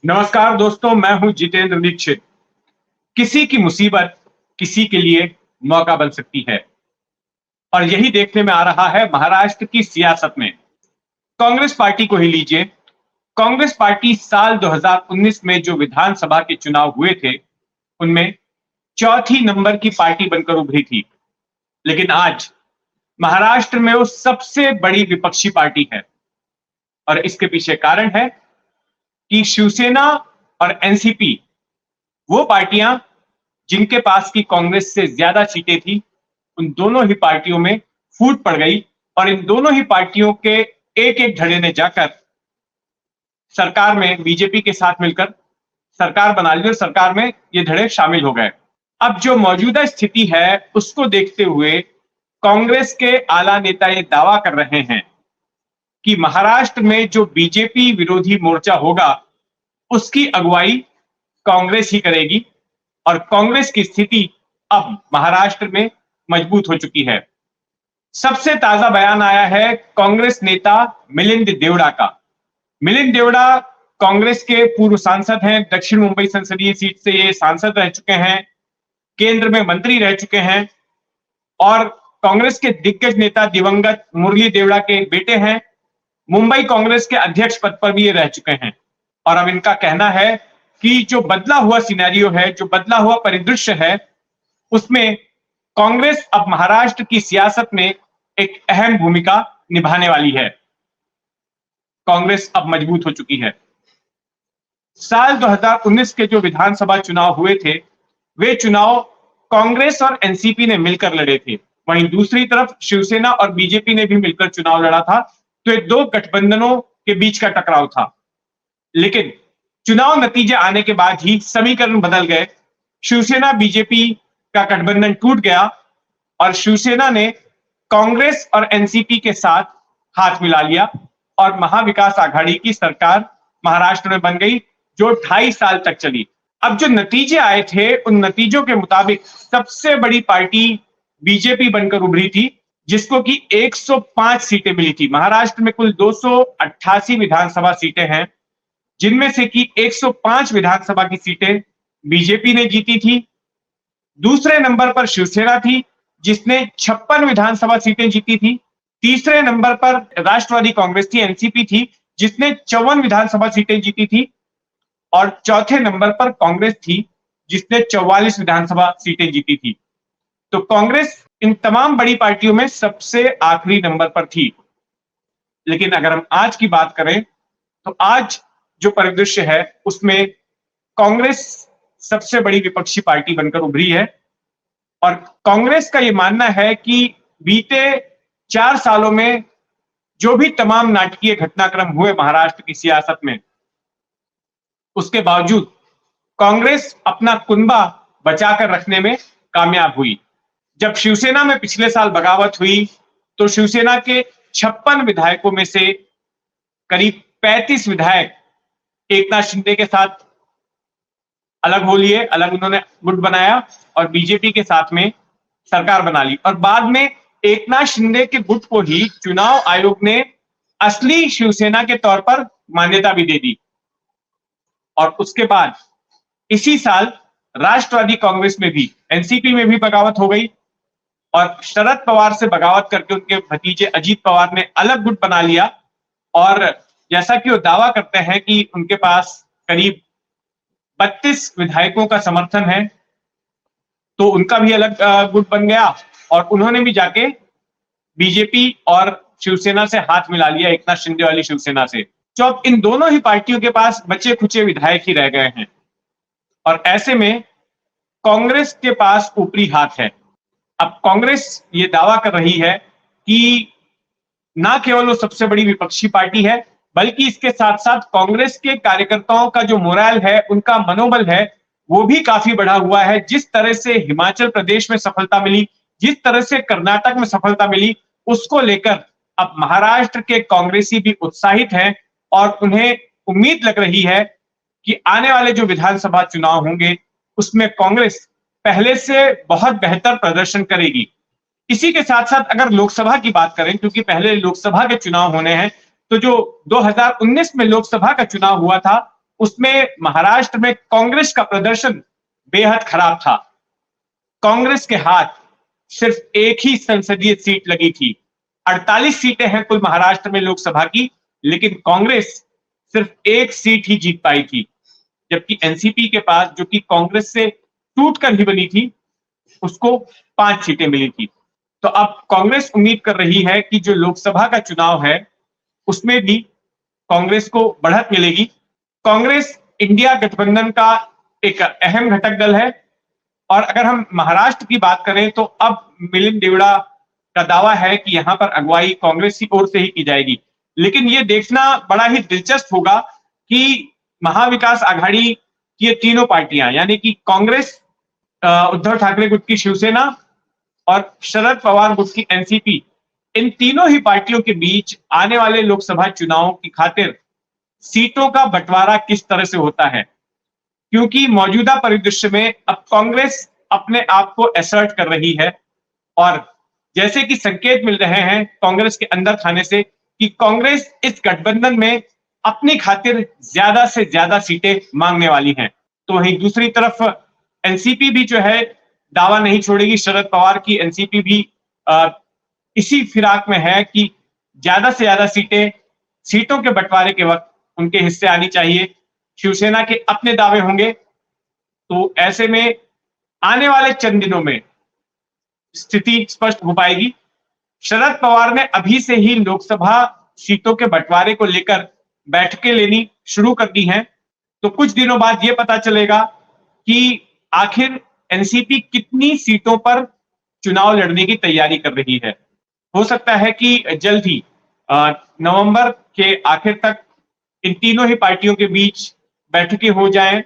नमस्कार दोस्तों, मैं हूं जितेंद्र दीक्षित। किसी की मुसीबत किसी के लिए मौका बन सकती है और यही देखने में आ रहा है महाराष्ट्र की सियासत में। कांग्रेस पार्टी को ही लीजिए। कांग्रेस पार्टी साल 2019 में जो विधानसभा के चुनाव हुए थे, उनमें चौथी नंबर की पार्टी बनकर उभरी थी। लेकिन आज महाराष्ट्र में वो सबसे बड़ी विपक्षी पार्टी है और इसके पीछे कारण है कि शिवसेना और एनसीपी, वो पार्टियां जिनके पास की कांग्रेस से ज्यादा सीटें थी, उन दोनों ही पार्टियों में फूट पड़ गई और इन दोनों ही पार्टियों के एक एक धड़े ने जाकर सरकार में बीजेपी के साथ मिलकर सरकार बना ली और सरकार में ये धड़े शामिल हो गए। अब जो मौजूदा स्थिति है उसको देखते हुए कांग्रेस के आला नेता ये दावा कर रहे हैं कि महाराष्ट्र में जो बीजेपी विरोधी मोर्चा होगा उसकी अगुवाई कांग्रेस ही करेगी और कांग्रेस की स्थिति अब महाराष्ट्र में मजबूत हो चुकी है। सबसे ताजा बयान आया है कांग्रेस नेता मिलिंद देवड़ा का। मिलिंद देवड़ा कांग्रेस के पूर्व सांसद हैं। दक्षिण मुंबई संसदीय सीट से ये सांसद रह चुके हैं, केंद्र में मंत्री रह चुके हैं और कांग्रेस के दिग्गज नेता दिवंगत मुरली देवड़ा के बेटे हैं। मुंबई कांग्रेस के अध्यक्ष पद पर भी ये रह चुके हैं और अब इनका कहना है कि जो बदला हुआ सिनेरियो है, जो बदला हुआ परिदृश्य है, उसमें कांग्रेस अब महाराष्ट्र की सियासत में एक अहम भूमिका निभाने वाली है। कांग्रेस अब मजबूत हो चुकी है। साल 2019 के जो विधानसभा चुनाव हुए थे, वे चुनाव कांग्रेस और एनसीपी ने मिलकर लड़े थे। वहीं दूसरी तरफ शिवसेना और बीजेपी ने भी मिलकर चुनाव लड़ा था। तो ये दो गठबंधनों के बीच का टकराव था। लेकिन चुनाव नतीजे आने के बाद ही समीकरण बदल गए। शिवसेना बीजेपी का गठबंधन टूट गया और शिवसेना ने कांग्रेस और एनसीपी के साथ हाथ मिला लिया और महाविकास आघाड़ी की सरकार महाराष्ट्र में बन गई, जो 2.5 साल तक चली। अब जो नतीजे आए थे, उन नतीजों के मुताबिक सबसे बड़ी पार्टी बीजेपी बनकर उभरी थी, जिसको कि 105 सीटें मिली थी। महाराष्ट्र में कुल 288 विधानसभा सीटें हैं, जिनमें से कि 105 विधानसभा की सीटें बीजेपी ने जीती थी। दूसरे नंबर पर शिवसेना थी, जिसने 56 विधानसभा सीटें जीती थी। तीसरे नंबर पर राष्ट्रवादी कांग्रेस थी, एनसीपी थी, जिसने 54 विधानसभा सीटें जीती थी और चौथे नंबर पर कांग्रेस थी, जिसने 44 विधानसभा सीटें जीती थी। तो कांग्रेस इन तमाम बड़ी पार्टियों में सबसे आखिरी नंबर पर थी। लेकिन अगर हम आज की बात करें तो आज जो परिदृश्य है उसमें कांग्रेस सबसे बड़ी विपक्षी पार्टी बनकर उभरी है और कांग्रेस का यह मानना है कि बीते 4 सालों में जो भी तमाम नाटकीय घटनाक्रम हुए महाराष्ट्र की सियासत में, उसके बावजूद कांग्रेस अपना कुनबा बचाकर रखने में कामयाब हुई। जब शिवसेना में पिछले साल बगावत हुई तो शिवसेना के 56 विधायकों में से करीब 35 विधायक एकनाथ शिंदे के साथ अलग हो लिए, अलग उन्होंने गुट बनाया और बीजेपी के साथ में सरकार बना ली। और बाद में एकनाथ शिंदे के गुट को ही चुनाव आयोग ने असली शिवसेना के तौर पर मान्यता भी दे दी। और उसके बाद इसी साल राष्ट्रवादी कांग्रेस में भी, एनसीपी में भी बगावत हो गई और शरद पवार से बगावत करके उनके भतीजे अजीत पवार ने अलग गुट बना लिया। और जैसा कि वो दावा करते हैं कि उनके पास करीब 32 विधायकों का समर्थन है, तो उनका भी अलग गुट बन गया और उन्होंने भी जाके बीजेपी और शिवसेना से हाथ मिला लिया, एकनाथ शिंदे वाली शिवसेना से। तो अब इन दोनों ही पार्टियों के पास बचे खुचे विधायक ही रह गए हैं और ऐसे में कांग्रेस के पास ऊपरी हाथ है। अब कांग्रेस ये दावा कर रही है कि ना केवल वो सबसे बड़ी विपक्षी पार्टी है, बल्कि इसके साथ साथ कांग्रेस के कार्यकर्ताओं का जो मोरल है, उनका मनोबल है, वो भी काफी बढ़ा हुआ है। जिस तरह से हिमाचल प्रदेश में सफलता मिली, जिस तरह से कर्नाटक में सफलता मिली, उसको लेकर अब महाराष्ट्र के कांग्रेसी भी उत्साहित हैं और उन्हें उम्मीद लग रही है कि आने वाले जो विधानसभा चुनाव होंगे उसमें कांग्रेस पहले से बहुत बेहतर प्रदर्शन करेगी। इसी के साथ साथ अगर लोकसभा की बात करें, क्योंकि पहले लोकसभा के चुनाव होने हैं, तो जो 2019 में लोकसभा का चुनाव हुआ था उसमें महाराष्ट्र में कांग्रेस का प्रदर्शन बेहद खराब था। कांग्रेस के हाथ सिर्फ एक ही संसदीय सीट लगी थी। 48 सीटें हैं कुल महाराष्ट्र में लोकसभा की, लेकिन कांग्रेस सिर्फ एक सीट ही जीत पाई थी, जबकि एनसीपी के पास, जो कि कांग्रेस से टूटकर ही बनी थी, उसको 5 सीटें मिली थी। तो अब कांग्रेस उम्मीद कर रही है कि जो लोकसभा का चुनाव है उसमें भी कांग्रेस को बढ़त मिलेगी। कांग्रेस इंडिया गठबंधन का एक अहम घटक दल है, और अगर हम महाराष्ट्र की बात करें तो अब मिलिंद देवड़ा का दावा है कि यहां पर अगुवाई कांग्रेस की ओर से ही की जाएगी। लेकिन यह देखना बड़ा ही दिलचस्प होगा कि महाविकास आघाड़ी की ये तीनों पार्टियां, यानी कि कांग्रेस, उद्धव ठाकरे गुट की शिवसेना और शरद पवार गुट की एनसीपी, इन तीनों ही पार्टियों के बीच आने वाले लोकसभा चुनावों की खातिर सीटों का बंटवारा किस तरह से होता है। क्योंकि मौजूदा परिदृश्य में अब कांग्रेस अपने आप को असर्ट कर रही है, और जैसे कि संकेत मिल रहे हैं कांग्रेस के अंदर खाने से कि कांग्रेस इस गठबंधन में अपनी खातिर ज्यादा से ज्यादा सीटें मांगने वाली हैं। तो वहीं दूसरी तरफ एनसीपी भी जो है दावा नहीं छोड़ेगी। शरद पवार की एनसीपी भी इसी फिराक में है कि ज्यादा से ज्यादा सीटों के बंटवारे के वक्त उनके हिस्से आनी चाहिए। शिवसेना के अपने दावे होंगे। तो ऐसे में आने वाले चंद दिनों में स्थिति स्पष्ट हो पाएगी। शरद पवार ने अभी से ही लोकसभा सीटों के बंटवारे को लेकर बैठकें लेनी शुरू कर दी हैं। तो कुछ दिनों बाद यह पता चलेगा कि आखिर एनसीपी कितनी सीटों पर चुनाव लड़ने की तैयारी कर रही है। हो सकता है कि जल्द ही नवंबर के आखिर तक इन तीनों ही पार्टियों के बीच बैठकें हो जाएं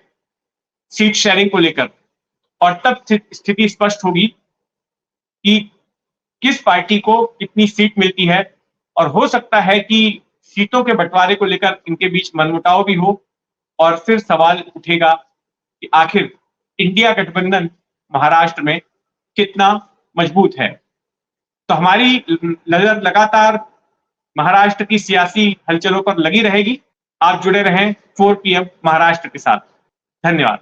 सीट शेयरिंग को लेकर, और तब स्थिति स्पष्ट होगी कि किस पार्टी को कितनी सीट मिलती है। और हो सकता है कि सीटों के बंटवारे को लेकर इनके बीच मनमुटाव भी हो, और फिर सवाल उठेगा कि आखिर इंडिया गठबंधन महाराष्ट्र में कितना मजबूत है। तो हमारी नजर लगातार महाराष्ट्र की सियासी हलचलों पर लगी रहेगी। आप जुड़े रहें 4 PM महाराष्ट्र के साथ। धन्यवाद।